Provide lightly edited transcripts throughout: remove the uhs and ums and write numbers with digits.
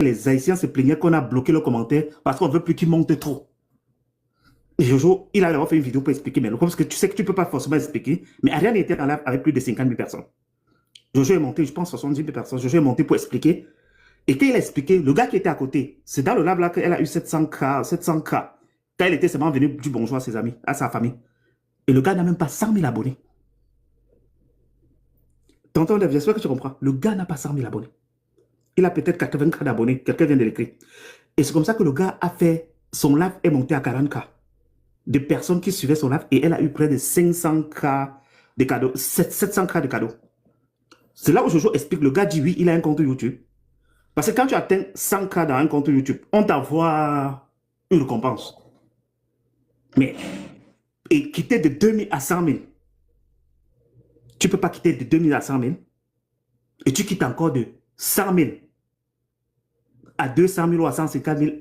les Haïtiens se plaignaient qu'on a bloqué le commentaire parce qu'on ne veut plus qu'ils montent trop. Et Jojo, il a d'abord fait une vidéo pour expliquer, mais le problème, c'est que tu sais que tu ne peux pas forcément expliquer, mais Ariane était en live avec plus de 50 000 personnes. Jojo est monté, je pense, 70 000 personnes. Jojo est monté pour expliquer. Et quand il a expliqué, le gars qui était à côté, c'est dans le live là qu'elle a eu 700K, 700K. Quand elle était seulement venue du bonjour à ses amis, à sa famille. Et le gars n'a même pas 100 000 abonnés. Tonton Dev, j'espère que tu comprends. Le gars n'a pas 100 000 abonnés. Il a peut-être 80K d'abonnés. Quelqu'un vient de l'écrire. Et c'est comme ça que le gars a fait, son live est monté à 40K. De personnes qui suivaient son live et elle a eu près de 500K de cadeaux, 700K de cadeaux. C'est là où Jojo explique, le gars dit oui, il a un compte YouTube. Parce que quand tu atteins 100K dans un compte YouTube, on t'envoie une récompense. Mais, et quitter de 2000 à 100 000, tu ne peux pas quitter de 2000 à 100 000. Et tu quittes encore de 100 000 à 200 000 ou à 150 000,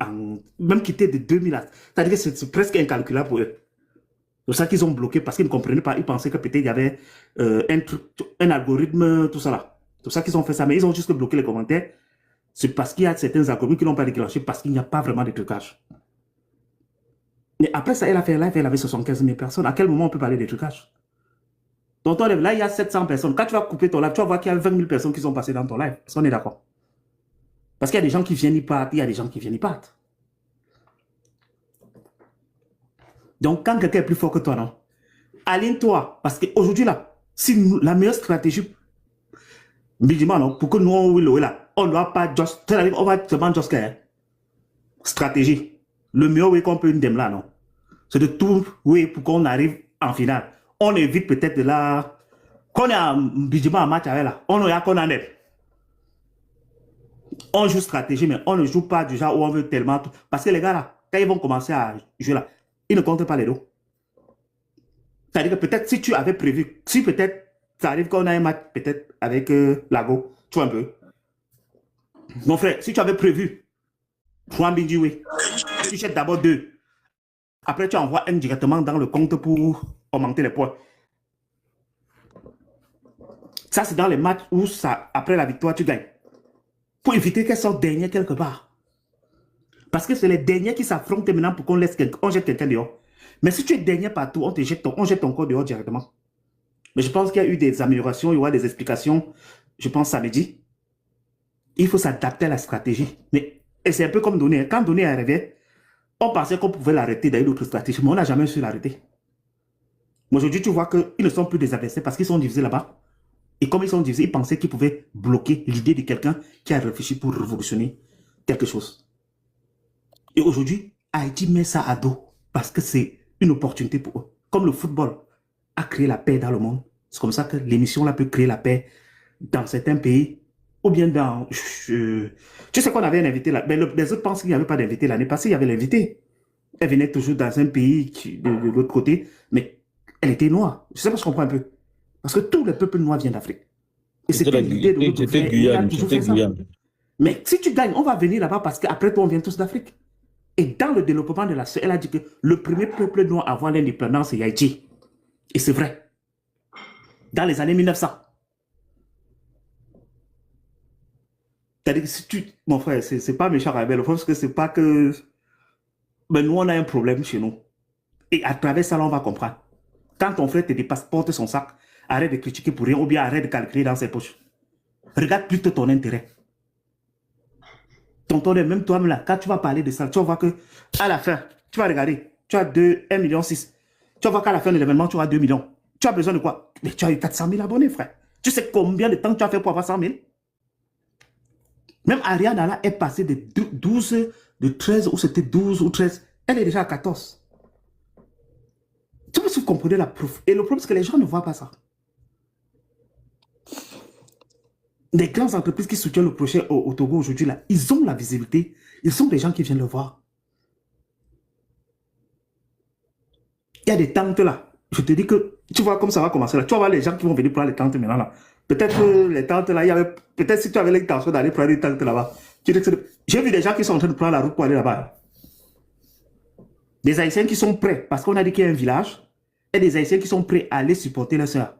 même quitter de 2000 à... C'est-à-dire que c'est presque incalculable pour eux. C'est pour ça qu'ils ont bloqué, parce qu'ils ne comprenaient pas. Ils pensaient que peut-être il y avait un algorithme, tout ça là. C'est pour ça qu'ils ont fait ça. Mais ils ont juste bloqué les commentaires. C'est parce qu'il y a certains algorithmes qui n'ont pas déclenché, parce qu'il n'y a pas vraiment de trucage. Mais après ça, elle a fait un live, elle avait 75 000 personnes. À quel moment on peut parler de trucage? Dans ton live, là, il y a 700 personnes. Quand tu vas couper ton live, tu vas voir qu'il y a 20 000 personnes qui sont passées dans ton live. Est-ce qu'on est d'accord? Parce qu'il y a des gens qui viennent y partent, il y a des gens qui viennent y partent. Donc, quand quelqu'un est plus fort que toi, non, aligne-toi. Parce qu'aujourd'hui, là, si la meilleure stratégie, non, pour que nous, on ne doit pas juste, on va seulement juste stratégie. Le meilleur way qu'on peut une là, non, c'est de tout, oui, pour qu'on arrive en finale. On évite peut-être de là, qu'on est en match avec là, on est qu'on en est. On joue stratégie, mais on ne joue pas du genre où on veut tellement tout. Parce que les gars là, quand ils vont commencer à jouer là, ils ne comptent pas les dos. C'est-à-dire que peut-être si tu avais prévu, si peut-être ça arrive qu'on a un match peut-être avec Lago, tu vois un peu. Mon frère, si tu avais prévu, Juan Bindiwe, tu jettes d'abord 2. Après, tu envoies un directement dans le compte pour augmenter les points. Ça, c'est dans les matchs où ça, après la victoire, tu gagnes. Pour éviter qu'elles sortent dernières quelque part. Parce que c'est les derniers qui s'affrontent maintenant pour qu'on jette quelqu'un dehors. Mais si tu es dernier partout, on jette ton corps dehors directement. Mais je pense qu'il y a eu des améliorations, il y aura des explications, je pense samedi. Il faut s'adapter à la stratégie. Mais c'est un peu comme Donné. Quand Donné est arrivé, on pensait qu'on pouvait l'arrêter dans une autre stratégie, mais on n'a jamais su l'arrêter. Aujourd'hui, tu vois qu'ils ne sont plus des adversaires parce qu'ils sont divisés là-bas. Et comme ils sont divisés, ils pensaient qu'ils pouvaient bloquer l'idée de quelqu'un qui a réfléchi pour révolutionner quelque chose. Et aujourd'hui, Haïti met ça à dos parce que c'est une opportunité pour eux. Comme le football a créé la paix dans le monde, c'est comme ça que l'émission là peut créer la paix dans certains pays ou bien dans... tu sais qu'on avait un invité là, mais les autres pensent qu'il n'y avait pas d'invité l'année passée, il y avait l'invité. Elle venait toujours dans un pays de l'autre côté, mais elle était noire. Je ne sais pas si je comprends un peu. Parce que tout le peuple noir vient d'Afrique. Et c'était l'idée de l'autre frère. Il a toujours fait ça. Mais si tu gagnes, on va venir là-bas parce qu'après toi, on vient tous d'Afrique. Et dans le développement de la CE, elle a dit que le premier peuple noir à avoir l'indépendance, c'est Haïti. Et c'est vrai. Dans les années 1900. C'est-à-dire que si tu... Mon frère, c'est pas méchant avec le parce que c'est pas que... Mais nous, on a un problème chez nous. Et à travers ça, là, on va comprendre. Quand ton frère te dépasse, porte son sac, arrête de critiquer pour rien ou bien arrête de calculer dans ses poches. Regarde plutôt ton intérêt. Même toi-même là, quand tu vas parler de ça, tu vas voir que à la fin, tu vas regarder, tu as 1,6 million. Tu vas voir qu'à la fin de l'événement, tu as 2 millions. Tu as besoin de quoi? Mais tu as eu 400 000 abonnés, frère. Tu sais combien de temps tu as fait pour avoir 100 000? Même Ariane là est passée de 12, de 13, ou c'était 12 ou 13. Elle est déjà à 14. Tu peux comprendre la preuve. Et le problème, c'est que les gens ne voient pas ça. Les grandes entreprises qui soutiennent le projet au Togo aujourd'hui, là, ils ont la visibilité. Ils sont des gens qui viennent le voir. Il y a des tentes là. Je te dis que tu vois comme ça va commencer là. Tu vas voir les gens qui vont venir prendre les tentes maintenant là. Peut-être que les tentes là, il y avait. Peut-être si tu avais l'intention d'aller prendre les tentes là-bas. J'ai vu des gens qui sont en train de prendre la route pour aller là-bas. Des Haïtiens qui sont prêts, parce qu'on a dit qu'il y a un village, et des Haïtiens qui sont prêts à aller supporter leurs soeurs.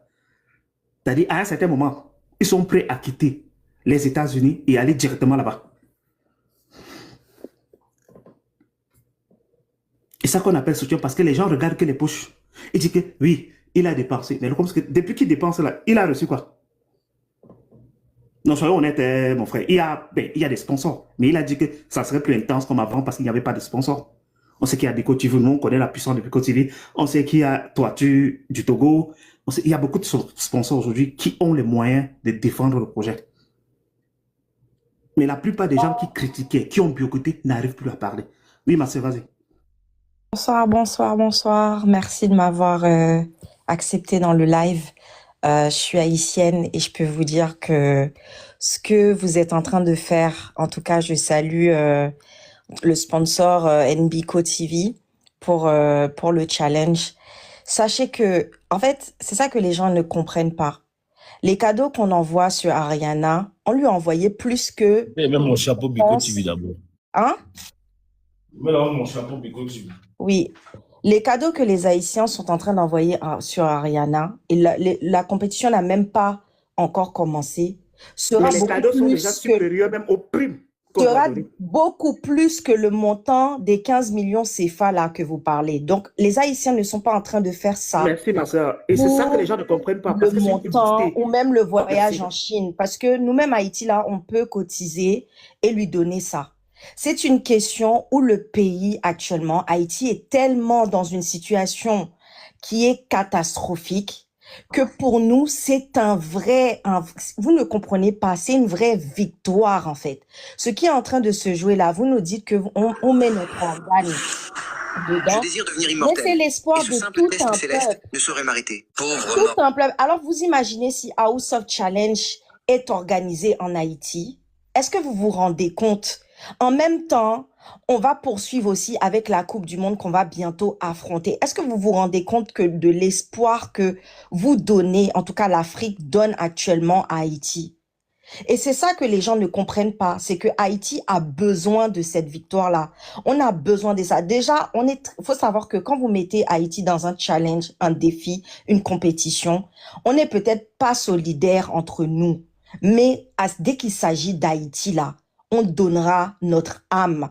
C'est-à-dire, à un certain moment, ils sont prêts à quitter les États-Unis et aller directement là-bas. ça qu'on appelle soutien parce que les gens regardent que les poches. Ils disent que oui, il a dépensé. Mais le problème, c'est que depuis qu'il dépense là, il a reçu quoi? Non, soyons honnêtes, mon frère. Il y a des sponsors. Mais il a dit que ça serait plus intense comme avant parce qu'il n'y avait pas de sponsors. On sait qu'il y a Déco TV. Nous, on connaît la puissance de Déco TV. On sait qu'il y a Toiture du Togo. Il y a beaucoup de sponsors aujourd'hui qui ont les moyens de défendre le projet. Mais la plupart des gens qui critiquaient, qui ont boycotté, n'arrivent plus à parler. Oui, ma soeur, vas-y. Bonsoir, bonsoir, bonsoir. Merci de m'avoir accepté dans le live. Je suis haïtienne et je peux vous dire que ce que vous êtes en train de faire, en tout cas, je salue le sponsor NBCO TV pour le challenge. Sachez que, en fait, c'est ça que les gens ne comprennent pas. Les cadeaux qu'on envoie sur Ariana, on lui a envoyé plus que... Et même mon chapeau Bico TV d'abord. Hein? Mais là, mon chapeau Bico TV. Oui. Les cadeaux que les Haïtiens sont en train d'envoyer sur Ariana, et la compétition n'a même pas encore commencé, sera Mais les cadeaux sont déjà supérieurs même aux primes. Sera beaucoup plus que le montant des 15 millions CFA là que vous parlez. Donc, les Haïtiens ne sont pas en train de faire ça. Merci, ma soeur. Et c'est ça que les gens ne comprennent pas. Le montant ou même le voyage en Chine. Parce que nous-mêmes, Haïti, là, on peut cotiser et lui donner ça. C'est une question où le pays actuellement, Haïti, est tellement dans une situation qui est catastrophique que pour nous, c'est vous ne comprenez pas, c'est une vraie victoire en fait. Ce qui est en train de se jouer là, vous nous dites qu'on met notre organe dedans. Je désire devenir immortel. Mais c'est l'espoir de tout un peuple. Ne saurait m'arrêter. Pauvre tout un peuple. Alors vous imaginez si House of Challenge est organisé en Haïti, est-ce que vous vous rendez compte? En même temps, on va poursuivre aussi avec la Coupe du Monde qu'on va bientôt affronter. Est-ce que vous vous rendez compte que de l'espoir que vous donnez, en tout cas l'Afrique donne actuellement à Haïti? Et c'est ça que les gens ne comprennent pas, c'est que Haïti a besoin de cette victoire-là. On a besoin de ça. Déjà, faut savoir que quand vous mettez Haïti dans un challenge, un défi, une compétition, on n'est peut-être pas solidaire entre nous. Mais dès qu'il s'agit d'Haïti, là, on donnera notre âme.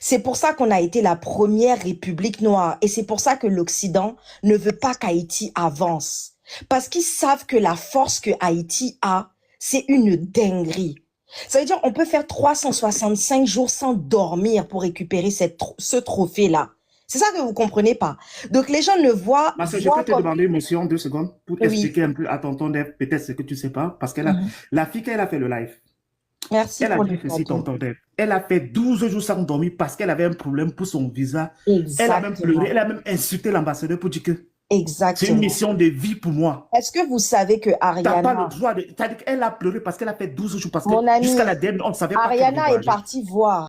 C'est pour ça qu'on a été la première république noire. Et c'est pour ça que l'Occident ne veut pas qu'Haïti avance. Parce qu'ils savent que la force que Haïti a, c'est une dinguerie. Ça veut dire on peut faire 365 jours sans dormir pour récupérer ce trophée-là. C'est ça que vous comprenez pas. Donc les gens ne voient... Je peux te demander une motion 2 secondes pour expliquer un peu à tonton Deb peut-être ce que tu sais pas. Parce qu'elle la fille, quand elle a fait le live, merci elle pour a dit ceci, tonton Deb. Elle a fait 12 jours sans dormir parce qu'elle avait un problème pour son visa. Exactement. Elle a même pleuré, elle a même insulté l'ambassadeur pour dire que c'est une mission de vie pour moi. Est-ce que vous savez que Ariana... T'as pas le droit de... C'est-à-dire qu'elle a pleuré parce qu'elle a fait 12 jours. Parce que mon ami, jusqu'à la dernière, on ne savait pas. Ariana est partie voir